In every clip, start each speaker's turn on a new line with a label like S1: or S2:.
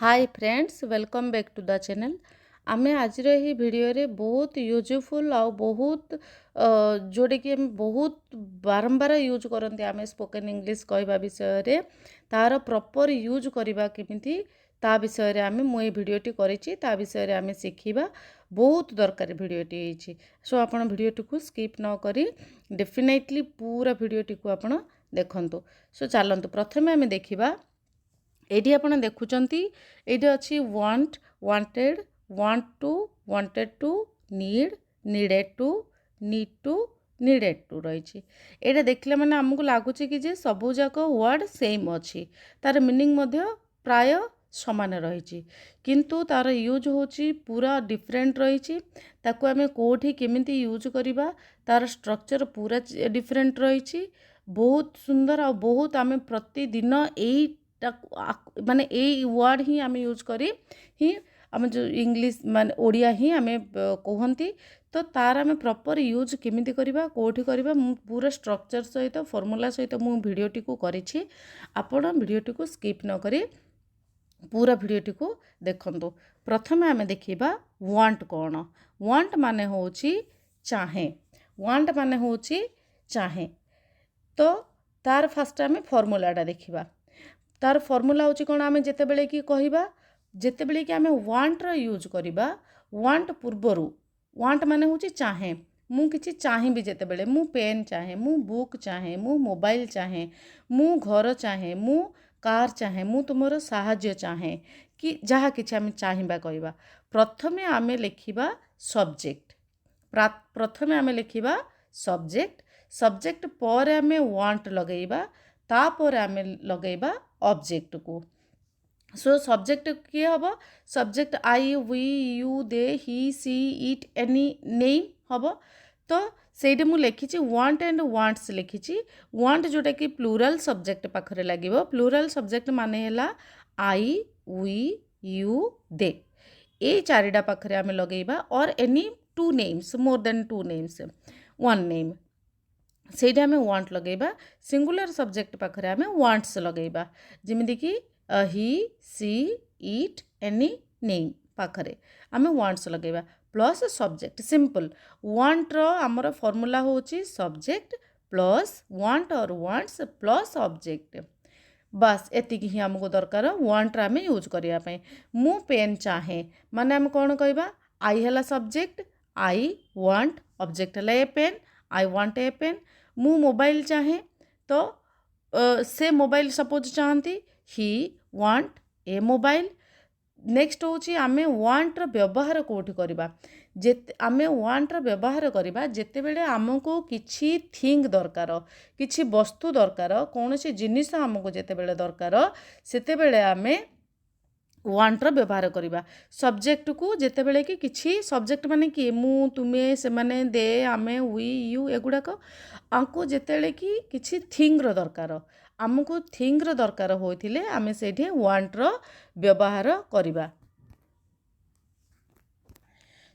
S1: Hi friends welcome back to the channel. आमे आज ही video रे बहुत यूजफुल आ बहुत जोड़े कि हम बहुत बारंबार यूज करते आमे स्पोकन इंग्लिश कहवा विषय रे तार प्रॉपर यूज करवा केमिति ता विषय रे आमे मु भिडियोटी करिछि ता विषय रे आमे शिखिबा। बहुत दरकार भिडियोटी होइछि। सो आपण भिडियोटी को स्किप न करी डेफिनेटली पूरा भिडियोटी को आपण देखंतु। सो चलंतु प्रथमे आमे देखिबा। एठी आपण देखुचंती एठी अछि want wanted wanted to need needed to needed to रही। एटा देखले माने हमको लागुची कि जे सबु जाक वर्ड सेम अछि, तार मीनिंग मध्य प्राय समान रही, किंतु तार यूज होची पूरा डिफरेंट रही। ताकू आमे कोठी केमिति यूज करिबा तार स्ट्रक्चर पूरा डिफरेंट रही। बहुत सुंदर आ बहुत आमे प्रतिदिन एई माने ए वर्ड ही आमे यूज करी ही आमे जो इंग्लिश माने ओडिया ही आमे कहंती। तो तार आमे प्रॉपर यूज केमिति करिबा कोठी करिबा पूरा स्ट्रक्चर सहित फॉर्मूला सहित मु वीडियोटी को करिछि। आपण वीडियोटी को स्किप न करी पूरा वीडियोटी को देखंतु। प्रथमे आमे देखिबा वांट कोन। वांट माने होची चाहे। वांट माने होची चाहे। तो तार फर्स्ट आमे फॉर्मूलाटा देखिबा। तार फॉर्मूला होची कोन आमे जेते बेले की कहिबा जेते बेले की आमे वांट रो यूज करिबा। वांट पूर्वरु वांट माने होची चाहे। मु किछि चाहिबी जेते बेले मु पेन चाहे मु बुक चाहे मु मोबाइल चाहे मु घर चाहे मु कार चाहे मु तुमरो साहाय्य चाहे कि जहा किछि आमे चाहिबा कहिबा। प्रथमे आमे लेखिबा सब्जेक्ट। प्रथमे आमे लेखिबा सब्जेक्ट। सब्जेक्ट पर आमे वांट लगेइबा तापर आमे लगेइबा ऑब्जेक्ट को। सो सब्जेक्ट किए हबो subject I we you they he she it any name हबो। तो सेठी मु लेखिछि वांट एंड वांट्स लेखिछि। वांट जोटा कि प्लूरल सब्जेक्ट पाखरे लागिबो। प्लूरल सब्जेक्ट माने हैला आई वी यू दे। ए चारिडा पाखरे आमे लगेइबा और any two names more than two names one name सेटा आमे वांट लगेइबा। सिंगुलर सब्जेक्ट पाखरे आमे वांट्स लगेइबा। जेमिति कि he she it any name पाखरे आमे वांट्स लगेइबा प्लस सब्जेक्ट। सिंपल वांट रो हमर फार्मूला होची सब्जेक्ट प्लस वांट और वांट्स प्लस ऑब्जेक्ट। बस एतिकी ही हमको दरकार वांट आमे यूज करिया पई। मु पेन चाहे माने हम कोन कहबा आई हला सब्जेक्ट आई वांट ऑब्जेक्ट हला a pen I want a pen. मु मोबाइल चाहे तो से मोबाइल सपोज चाहती he want a mobile. Next होची आमे वांट रो व्यवहार कोठी करबा। जेते आमे वांट रो व्यवहार करबा जेते बेले हमको किछि थिंग दरकार किछि वस्तु दरकार कोनोसी जिनिस हमको जेते बेले दरकार सेते बेले आमे वांट रो व्यवहार करबा। सब्जेक्ट को जेते बेले कि किछि सब्जेक्ट माने कि मु तुमे से माने दे आमे वी यू एगुडा को आंको जेते बेले कि किछि थिंग रो दरकार हमको थिंग रो दरकार होइथिले आमे सेठी वांट रो व्यवहार करबा।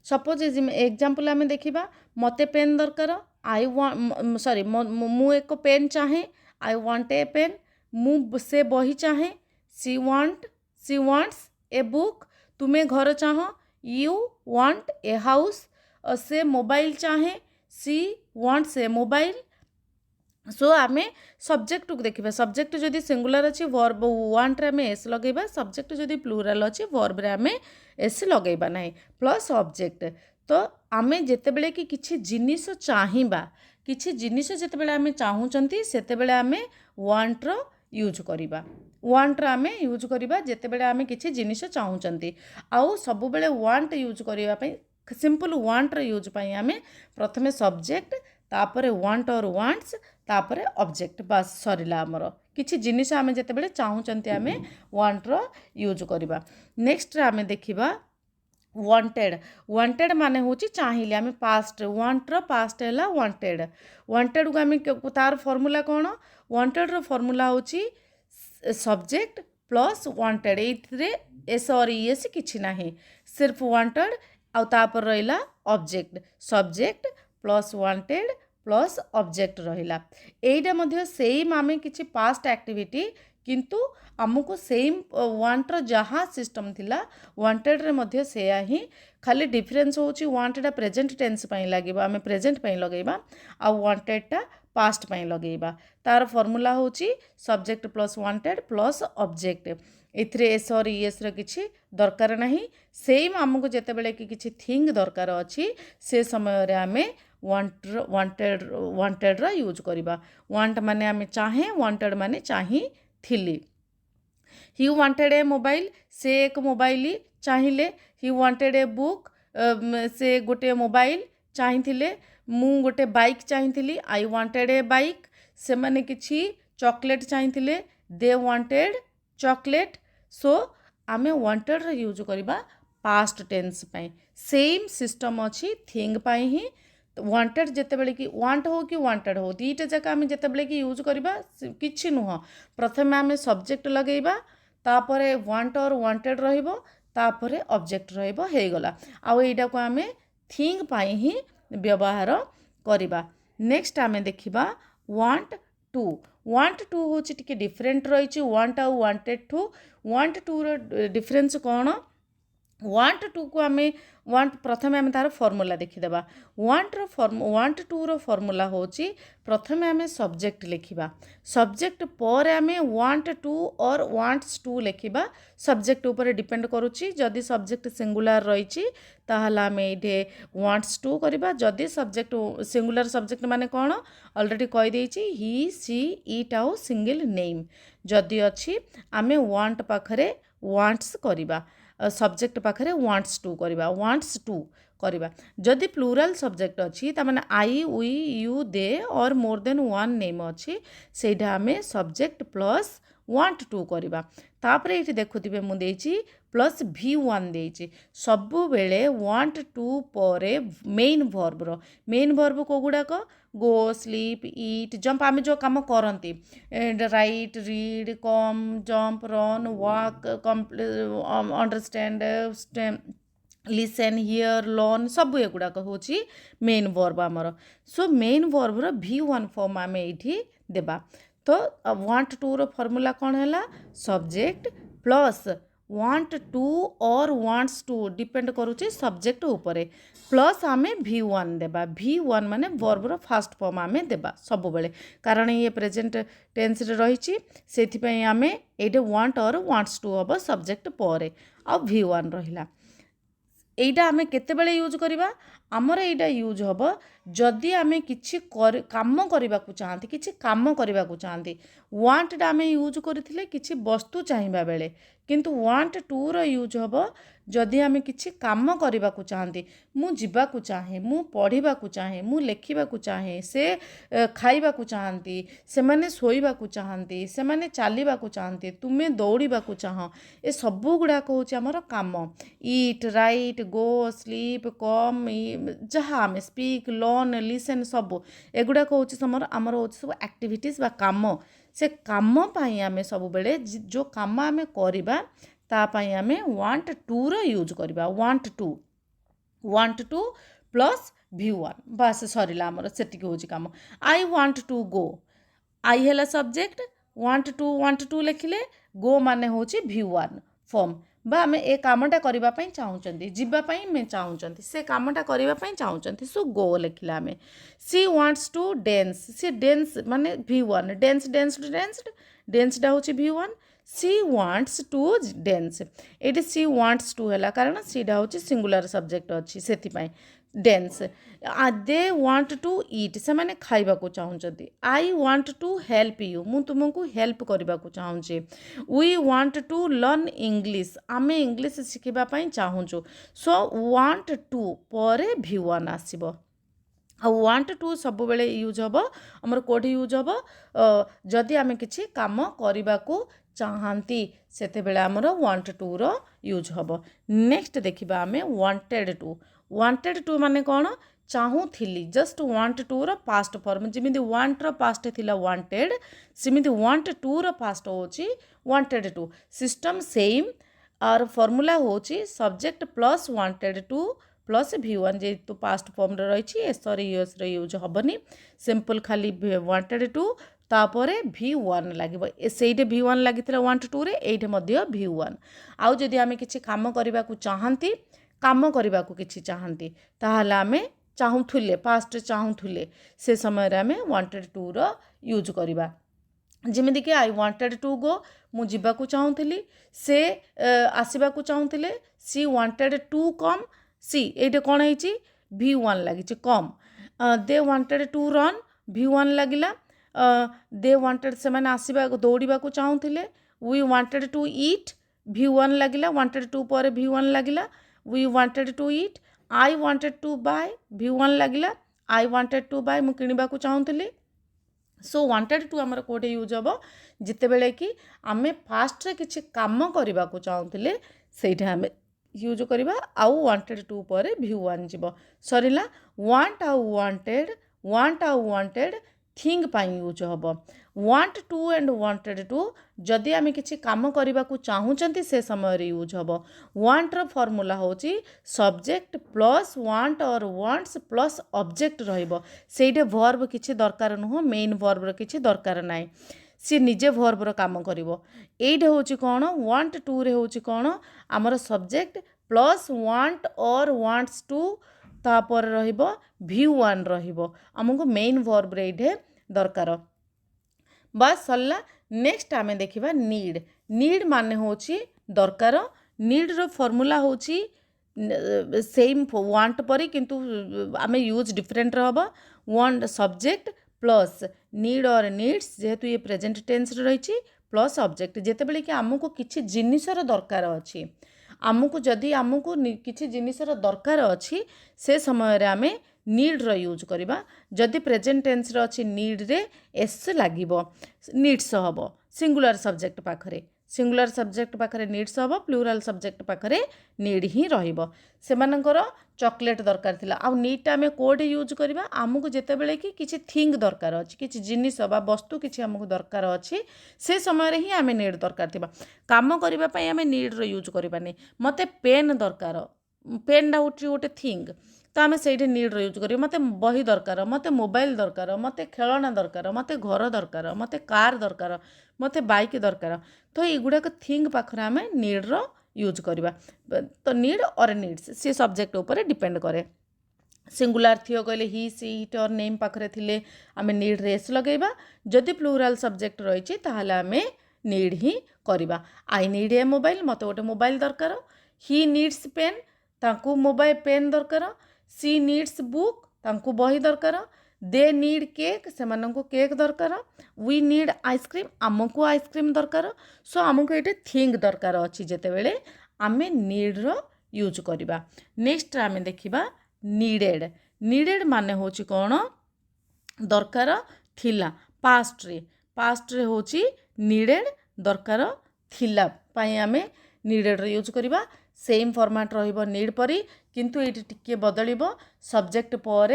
S1: सपोज एग्जांपल आमे देखिबा मते पेन दरकार आई वांट सॉरी मु एक पेन चाहे आई वांट ए पेन। मु से बही चाहे सी वांट्स ए बुक। तुम्हें घर चाह यू वांट ए हाउस। से मोबाइल चाहे सी वांट्स ए मोबाइल। सो आमे सब्जेक्ट को देखिबा। सब्जेक्ट जदि सिंगुलर अछि वर्ब वांट रे आमे एस लगेबा। सब्जेक्ट जदि प्लूरल अछि वर्ब रे आमे एस लगेबा नाही प्लस ऑब्जेक्ट। तो आमे जेते बेले कि किछि जिनिस चाहिबा किछि जिनिस जेते बेले आमे चाहुचंती सेते बेले आमे वांट रो यूज करिबा। वांट रो आमे यूज करिबा जेते बेले आमे किछि जिनिस चाहुचंती। आउ सब बेले वांट यूज करिबा पई सिंपल वांट रो यूज पई आमे प्रथमे सब्जेक्ट तापरे वांट और वांट्स तापरे ऑब्जेक्ट बस सरिला हमर किछि जिनिस आमे जेते बेले चाहुचंती आमे वांट रो यूज करिबा। नेक्स्ट आमे देखिबा वांटेड। वांटेड माने होची चाहिले आमे पास्ट वांट रो पास्ट हैला वांटेड। वांटेड को आमे तार फार्मूला कोन वांटेड रो फार्मूला होची सब्जेक्ट प्लस वांटेड। एथरे एस और एस किछि नाही सिर्फ वांटेड आ तापर रहिला object subject plus wanted plus object रहिला। एइटा मध्य सेम आमे किछि पास्ट एक्टिविटी किंतु आमको सेम वांटर जहाँ सिस्टम थिला वांटेड रे मध्य सेया ही खाली डिफरेंस होची वांटेड प्रेजेंट टेंस पई लागिबा आमे प्रेजेंट पई लगेबा आ वांटेड टा पास्ट पई लगेबा तार फॉर्मूला होची subject plus wanted plus object एथिरे एस और ईएस र किछि दरकार नाही सेम आमको जेते बेले कि किछि थिंग दरकार अछि से समय रे आमे वांटेड रा यूज करिबा वांट माने आमे चाहे वांटेड माने चाहि थिली ही वांटेड ए मोबाइल से एक मोबाइल चाहिए ही वांटेड ए बुक से गोटे मोबाइल चाहिए मु गोटे बाइक चाहिए आई वांटेड ए बाइक से माने किछि चॉकलेट चाहिए दे वांटेड चॉकलेट सो आमे वांटेड रे यूज करिबा पास्ट टेंस पई सेम सिस्टम अछि थिंग पई ही वांटेड जेते बेले कि वांट हो कि वांटेड हो दीटा जका आमे जेते बेले कि यूज करिबा किछि नुह प्रथमे आमे सब्जेक्ट लगेइबा तापरे वांट और वांटेड रहिबो तापरे ऑब्जेक्ट रहिबो हे गला आ एटा को आमे थिंग पाई ही व्यवहार करिबा नेक्स्ट आमे देखिबा वांट टू होची टिके डिफरेंट रहिची वांट आ वांटेड टू रो डिफरेंस कोन वांट टू को आमे वांट प्रथमे आमे तार फॉर्मूला देखिदेबा वांट टू रो फॉर्मूला होची प्रथमे आमे सब्जेक्ट लिखिबा सब्जेक्ट पर आमे वांट टू और वांट्स टू लिखिबा सब्जेक्ट ऊपर डिपेंड करूची जदि सब्जेक्ट सिंगुलर रहिची ताहला आमे इडे वांट्स टू करिबा जदि सब्जेक्ट सिंगुलर सब्जेक्ट माने कोन ऑलरेडी कहि देइची ही सी इट आउ सिंगल नेम जदि अछि आमे वांट पाखरे वांट्स करिबा सब्जेक्ट पाखरे वांट्स टू करिबा जदि प्लूराल सब्जेक्ट अछि त माने आई वी यू दे और मोर देन वन नेम अछि सेटा आमे सब्जेक्ट प्लस वांट टू करिबा तापरे एठी देखुथिबे मु देइची प्लस v1 देइची सबु बेले वांट टू परे मेन वर्ब को गुडा को गो स्लीप ईट जंप आमे जो काम करंती write read come jump run walk understand listen hear learn सब एगुड़ाक हूँ मेन वर्ब आमर सो मेन वर्ब रो v1 फॉर्म आमे एठी देबा तो वांट टू रो फॉर्मूला कौन है सब्जेक्ट प्लस वांट टू और वांट्स टू डिपेंड करुचे सब्जेक्ट उपरे प्लस आमे v1 देबा v1 माने वर्ब रो फर्स्ट फॉर्म आमे देबा सब बेले कारण ये प्रेजेंट टेंस रे रहिची सेथि पई आमे एडे वांट और वांट्स टू अब सब्जेक्ट परे आ v1 रहिला एटा आमे केते बेले यूज करिबा आमर एटा यूज हबो जदि आमे किछि काम करबा को चाहंती किछि काम करबा को चाहंती वांट टा आमे यूज करथिले किछि वस्तु चाहिबा बेले किंतु वांट टू रो यूज हबो जदि आमे किछि काम करबा को चाहंती मु जिबा को चाहे मु पढ़िबा को चाहे मु लेखिबा को चाहे से खाइबा को चाहंती से माने सोइबा को चाहंती से माने चालिबा को चाहंती तुमे दौड़िबा को चाह ए सबु गुडा को होची हमर काम ईट राइट गो स्लीप कम जहाँ आम स्पीक लर्न लिसन सब एगुड़ा हूँ आमर हूँ सब एक्टिविटीज बा काम से काम पाई आमे सब बेले जो काम आमे करिबा ता पाई आमे वांट टू रो यूज करिबा वांट टू प्लस v1 बस सरीला आमर सेटिक होची काम आई वांट टू गो आई हैला सब्जेक्ट वांट टू लिखिले गो माने होची v1 फॉर्म बा आमे ए कामटा करिबा पई चाहुचंती जिबा पई मे चाहुचंती से कामटा करिबा पई चाहुचंती सो गो लिखिला आमे she wants to dance she dance माने v1 डांस डा होची v1 she wants to dance एटी सी वांट्स टू हैला कारण सी डा होची सिंगुलर सब्जेक्ट अछि सेति पई डांस दे वांट टू ईट से माने खाइबा को चाहुचंती I want to help you मु तुमको हेल्प करबा को चाहुचे we want to learn English आमे इंग्लिश शिखिबा पई चाहुचो सो वांट टू परे v1 आसीबो आ वांट टू सब बेले यूज हबो हमर कोठी यूज हबो जदि आमे किछि काम करबा को चाहंती सेते बेले हमर वांट टू रो यूज हबो नेक्स्ट देखिबा आमे वांटेड टू माने कोन चाहूली जस्ट वांट टू रो पास्ट फॉर्म जिमिति वांट रो पास्ट थिला वांटेड सिमिति वांट टू रो पास्ट होची वांटेड टू सिस्टम सेम और फॉर्मूला होची subject plus wanted to plus v1 जे तो पास्ट फॉर्म रे रही एस और यूज रे यूज हबनी सिंपल खाली वांटेड टू तापर V1 लगे से V1 लगी 1 to 2 रे ये V1 आउ जदि आम कि कम करने को चाहती कम करने को किसी चाहती ताहले आम चाहूले पास्ट चाहूले से समय आम वांटेड टू रो यूज करवा जमीक कि आई वांटेड टू गो मुझे चाहूली से आसवा चाहूले सी वांटेड टू कम सी ये कौन है V1 लगी come they wanted to run V1 लगिला दे वांटेड से मैंने आसवा दौड़ा चाहूले we wanted to eat V1 लगिला वांटेड टू पर V1 लगिला we wanted to eat I wanted to buy V1 लगिला आई वांटेड टू बाय मुझे किणवा चाहूली सो वांटेड टू आमर कोटे यूज हम जिते बेले कि आम फास्ट किसी काम करने को चाहूले से आम यूज करवा आउ वांटेड टू पर V1 जीव सरला वांट आउ वांटेड थिंग पाई यूज हम want to and wanted to जदि आम किसी काम करने को चाहूँगी से समय यूज हम वांट्र फॉर्मूला होची सब्जेक्ट प्लस वांट और वांट्स प्लस ऑब्जेक्ट रहिबो सेठे वर्ब किसी दरकार नुह मेन वर्बर किसी दरकार ना सी निजे वर्बर काम करिवो एइटे होची कौन वांट टू रे होची कौन आमर सब्जेक्ट प्लस वांट और वांट्स टू तापर रहिबो V1 रहिबो आमको मेन वर्ब रे एइटे दरकार बस सरला नेक्स्ट आम देखा नीड नीड माने होची दरकार नीड रो फॉर्मूला होची सेम वांट परी किंतु आम यूज डिफरेंट रहबो वांट सब्जेक्ट प्लस नीड और नीड्स जेहेतु ये प्रेजेंट टेंस रही प्लस ऑब्जेक्ट जेतेबेले कि आमको किसी जिनिसर दरकार अच्छी आमको जदि आमको किसी जिनिसर दरकार अच्छी से समय आम नीड रो यूज करवा जदि प्रेजेंट टेंस रो अच्छी नीड रे एस लागिबो नीड्स हबो सिंगुलर सब्जेक्ट पाखरे सिंगुलर सब्जेक्ट पाखरे नीड्स हबो प्लूराल सब्जेक्ट पाखरे नीड ही रहिबो सेमानकर चॉकलेट दरकार थिला आ नीड आम कोड यूज करवा आमको जेतेबेले कि किसी थिंग दरकार अच्छी किसी जिनिस बा वस्तु किसी आमको दरकार अच्छी से समय ही आम नीड दरकार थिबा काम करबा पई आम नीड रो यूज करबानी मते पेन दरकार पेन टा गोटे थिंग तो आम से नीड यूज कर मत बही दरकार मत मोबाइल दरकार मत खेलना दरकार मत घर दरकार मत कार दरकार मत बाइक दरकार तो युड़ाक थिंग पाखरे आम नीड रो यूज करवा तो नीड और नीड्स सी सब्जेक्ट उपर डिपेंड करे सिंगुलार थियो कहले ही सी इट और नेम पाखरे थिले आम नीड रेस लगेबा जदि प्लूराल सब्जेक्ट रही ताहले आम नीड ही करवा आई नीड ए मोबाइल मत गोटे मोबाइल दरकार ही नीड्स पेन ताकू मोबाइल पेन दरकार सी नीड्स बुक तांकू बही दरकार दे नीड केक से केक दरकार वी नीड आइसक्रीम आमको आइसक्रीम दरकार सो आमको ये थिंग दरकार अच्छी जिते बेले आम नीड रो यूज करवा नेक्स्ट आम देखा नीडेड नीडेड माने होची कौन दरकार थिला पास्ट रे होची नीडेड दरकार थिला पाई आम नीडेड रो यूज करवा सेम फॉर्मेट रहिबो नीड परी किंतु ये टिके बदलिबो सब्जेक्ट पर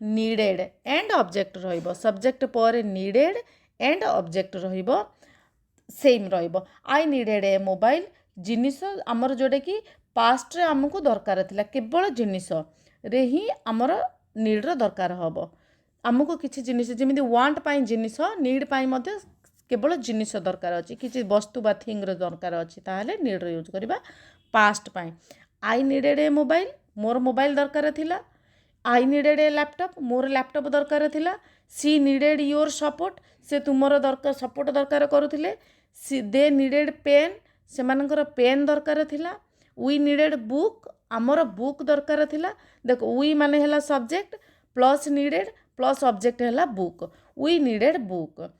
S1: नीडेड एंड ऑब्जेक्ट रहिबो सब्जेक्ट पर नीडेड एंड ऑब्जेक्ट रहिबो सेम रहिबो आई नीडेड ए मोबाइल जिनिस आमर जोड़े कि पास्ट रे हमको दरकार थिला केवल जिनिस रे ही आमर नीड रो दरकार हबो आमको किछि जिनिस जेमिति वांट पाई जिनिस नीड पाई मध्य केवल जिनिस दरकार अछि किछि वस्तु बा थिंग रो दरकार अछि ताहाले नीड रो यूज करबा past pi I needed A mobile more mobile दरकार थिला I needed A laptop more laptop दरकार थिला सी नीडेड योर सपोर्ट से तुमर दरकार सपोर्ट दरकार करुथिले सी दे नीडेड पेन से मानकर पेन दरकार थिला वी नीडेड बुक आमर बुक दरकार थिला देखो वी माने हला subject plus needed plus object हला बुक वी नीडेड बुक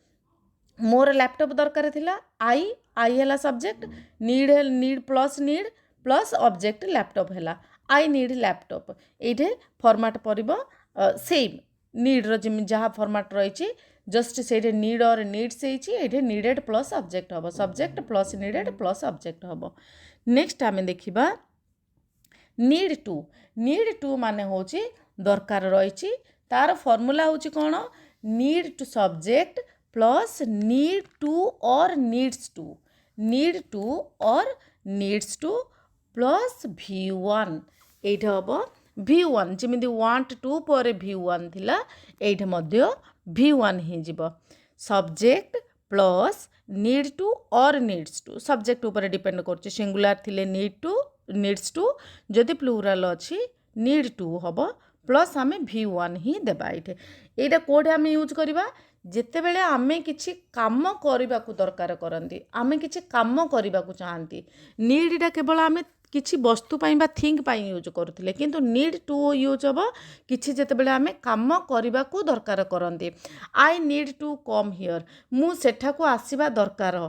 S1: मोर लैपटॉप दरकार थिला आई हला subject need plus object laptop हला आई नीड लैपटॉप ये फॉर्मेट पड़ब सेम नीड रो जहाँ फॉर्मेट रही जस्ट से नीड और नीड्स ये नीडेड प्लस ऑब्जेक्ट हम subject plus needed plus object हम नेक्स्ट आम देखा नीड टू माने होची दरकार रही तार फॉर्मूला होची कौन need to subject plus need to और नीड्स टू प्लस V1 ये हम V1 जमी वांट टू पर V1 थिला ये V1 ही जीव सब्जेक्ट प्लस नीड टू और नीड्स टू सब्जेक्ट ऊपर डिपेंड कर सिंगुलर थिले नीड टू नीड्स टू जदि प्लूराल अच्छी नीड टू हम प्लस आम V1 ही देबा ये यहाँ कोड आम यूज करवा जितेबले आमे किछि काम करने को दरकार करती आमे किछि काम करने को चाहती नीडटा केवल आमे किछि वस्तु पाई बा थिंक पाई यूज करुले किंतु नीड टू यूज हम किछि जेतेबेले आमे काम करने को दरकार करती I need to come here मु सेठाको आसीबा दरकार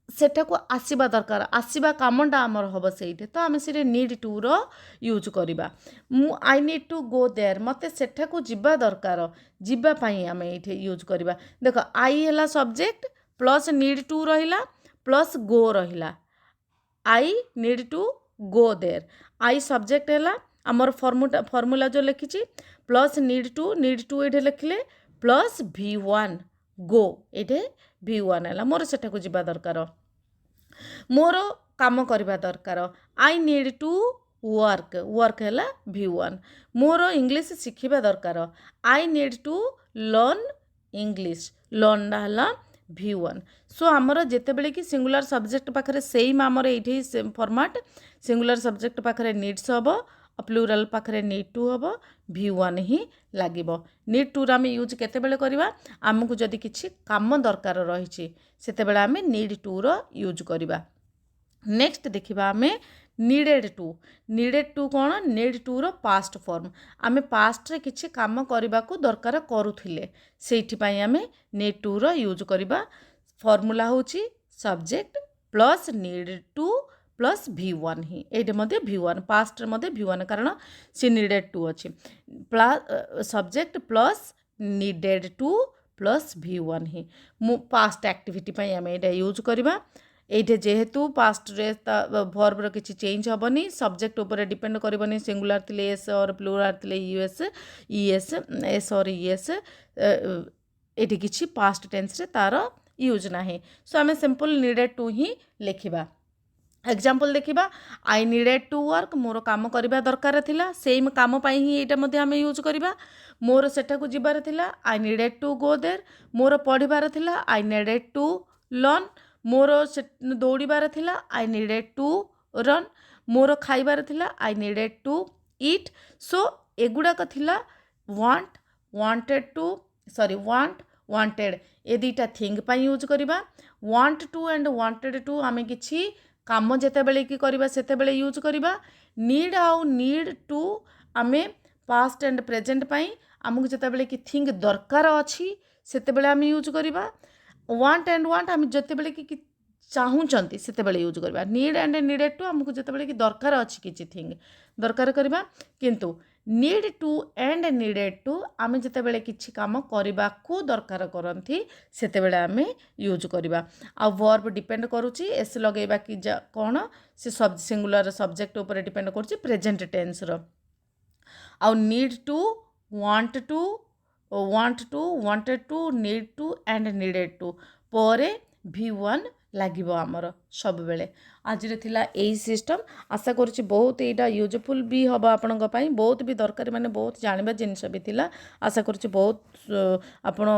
S1: सेठाको आसीबा दरकार आसीबा कामटा आमर हम से तो आम से नीड टू रो यूज करवा मु I need to go there मते सेठाको जिबा दरकार जिबा पाई आम ये यूज करवा देख आई है सब्जेक्ट प्लस नीड टू रहिला प्लस गो रहिला I need to go there I subject है आमर फॉर्मूला जो लिखी प्लस नीड टू ये लिखले प्लस V1 गो ये V1 है मोर सेठाको जिबा दरकार मोर काम करवा दरकार आई नीड टू वर्क है V1 मोर इंग्लिश शिखिबा दरकार I need to learn English learn है V1 सो आमर जितेबले कि सिंगुलर सब्जेक्ट पाखरे सेम आमर ये फॉर्मेट सिंगुलर सब्जेक्ट पाखरे नीड्स हम प्लूराल पाखरे नीड टू हम V1 ही लगे नीड टू आम यूज केतेबेले करवा आमको जदि किछि काम दरकार रही सेतेबेले आम नीड टू रो यूज करवा नेक्स्ट देखिबा आम नीडेड टू कौन नीड टू रो पास्ट फॉर्म आम पास्ट रे किछि काम करबा को दरकार करूथिले सेठिपाई आम नीड टू रो यूज करवा फॉर्मूला होची subject plus need to plus V1 ही ये मध्य V1 पास्ट रे मध्य V1 कारण सी नीडेड टू अच्छी subject plus needed to plus V1 ही मु पास्ट एक्टिविटी पाई आम ये यूज करवा ये जेहेतु पास्ट रे वर्ब किसी चेंज हेनी सब्जेक्ट उपर डिपेंड करनी सिंगुलर थिले एस और प्लूराल थिले एस और ईएस ये किसी पास्ट टेंस रे तार यूज ना सो आम सिंपल नीडेड टू ही लिखा एग्जाम्पल देखा I needed to work more काम करवा दरकार थिला सेम काम पाई ही ये आम यूज करवा मोर सेठाको जिबार थिला I needed to go there मोर पढ़िबार थिला आई नीडेड टू लर्न मोर दौड़ार थिला आई नीडेड टू रन मोर खाइबार थिला I needed to eat so एगुड़ाक थिला want wanted to sorry want wanted ये दुईटा थिंग पाई यूज करवा want to and wanted to आम किछि काम जेतेबेले कि करबा सेतेबेले यूज करबा नीड आउ नीड टू आमे पास्ट एंड प्रेजेंट पाई आमको जेतेबेले कि थिंग दरकार अछि सेतेबेले आमे यूज करबा वांट एंड वांट आम जेतेबेले कि चाहूचंती सेतेबेले यूज करबा नीड एंड नीडेड टू आमको जेतेबेले कि दरकार अछि किछि थिंग दरकार करबा किंतु need to and needed to आम जितेबेले किछि काम करबा को दरकार करंती सेतेबेले आमे यूज करबा आ वर्ब डिपेंड करूची एस लगेबा कि कौन से सब सिंगुलर सब्जेक्ट ऊपर डिपेंड करूची प्रेजेंट टेंस रो आ need to wanted to need to and needed to परे V1 लागिब आमर सब बेले आज थिला एई सिस्टम आशा करुच्ची बहुत यहाँ यूजफुल भी हम आपण बहुत भी दरकार माने बहुत जानवा जिनस भी थिला आशा करुच्ची बहुत आपण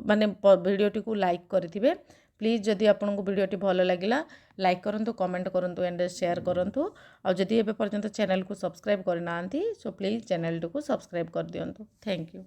S1: माने वीडियोटी को लाइक करेंगे प्लीज जदि आपको वीडियोटी भल लगिला लाइक करंतु कमेंट करंतु एंड शेयर करंतु और जदि एबे पर्यंत चैनल को सब्सक्राइब करना सो प्लीज चैनल को सब्सक्राइब कर दियंतु थैंक यू।